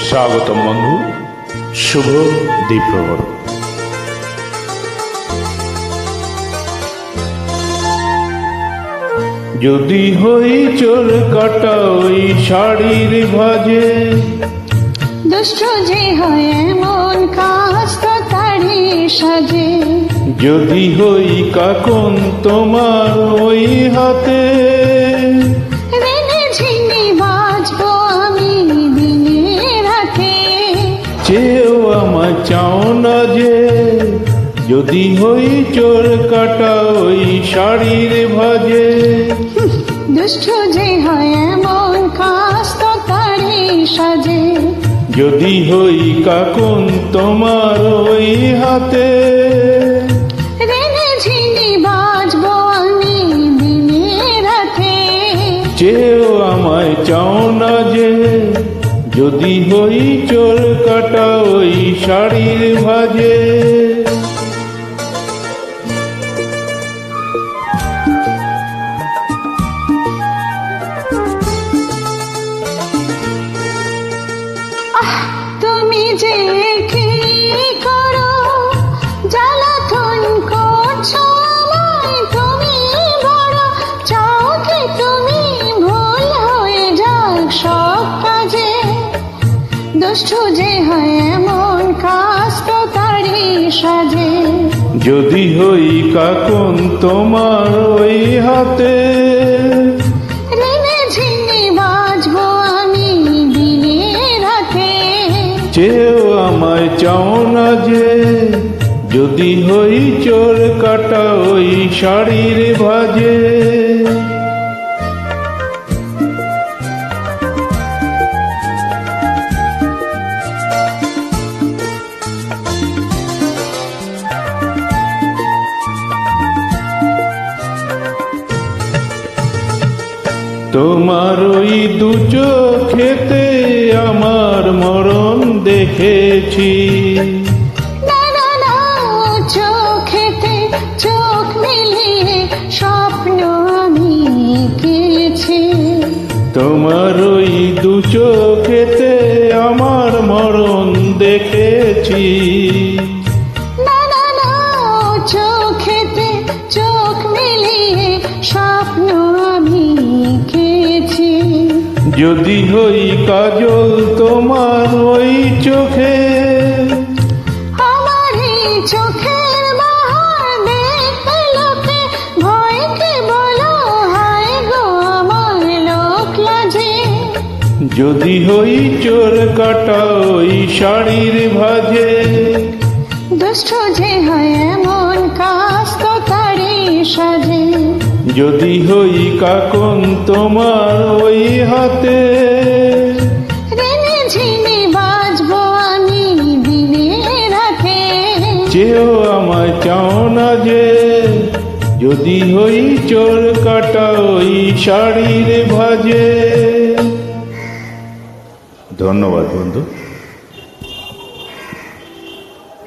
স্বাগতম বন্ধু, শুভ দ্বীপ্রহর। যদি হই চোর কাটা ওই শাড়ির ভাজে, দুষ্ট যে হয় এমন কাজ তো তারই সাজে। যদি হই কাকন তোমার ওই হাতে, রেনে ঝিনি বাজবো আমি দিনে রাতে। চেয়েও আমার চাও না যে, যদি হই চোর কাটা ওই শাড়ির ভাজে। দুষ্ট যে হয় এমন কাজ তো তারই সাজে। যদি হই কাকন তোমার ওই হাতে, রেনে ঝিনি বাজবো আমি দিনে রাতে। চেয়েও আমায় চাও না যে, যদি হই চোর কাটা ওই শাড়ির ভাজে। তুমি যে কি করো, জ্বালাতন করছো আমায় তুমি বড়। চাও কি তুমি ভুল হয়ে যাক সব কাজে। দুষ্ট যে হয় এমন কাজ তো তারই সাজে। যদি হই কাকন তোমার ওই হাতে, রেনে ঝিনি বাজবো আমি দিনে রাতে। চেয়েও আমায় চাও না যে, যদি হই চোর কাটা ওই শাড়ির ভাজে। তোমার ওই দু চোখেতে আমার মরণ দেখেছি। না না না, চোখেতে চোখ মিলিয়ে স্বপ্ন আমি এঁকেছি। তোমার ওই দু চোখেতে আমার মরণ দেখেছি। না না না, চোখেতে চোখ মিলিয়ে স্বপ্ন আমি এঁকেছি। যদি হই কাজল তোমার ওই চোখে, আমার এই চোখের বাহার দেখতে লোকে ভয়কে বলো হায় গো আমার লোক লাজে। যদি হই চোর কাটা ওই শাড়ির ভাজে। দুষ্ট যে হয় এমন কাজ তো তারই সাজে। যদি হই কাকন তোমার ওই হাতে, রেনে ঝিনি বাজবো আমি দিনে রাতে। চেয়েও আমায় চাও না যে, যদি হই চোর কাটা ওই শাড়ির ভাজে। ধন্যবাদ বন্ধু।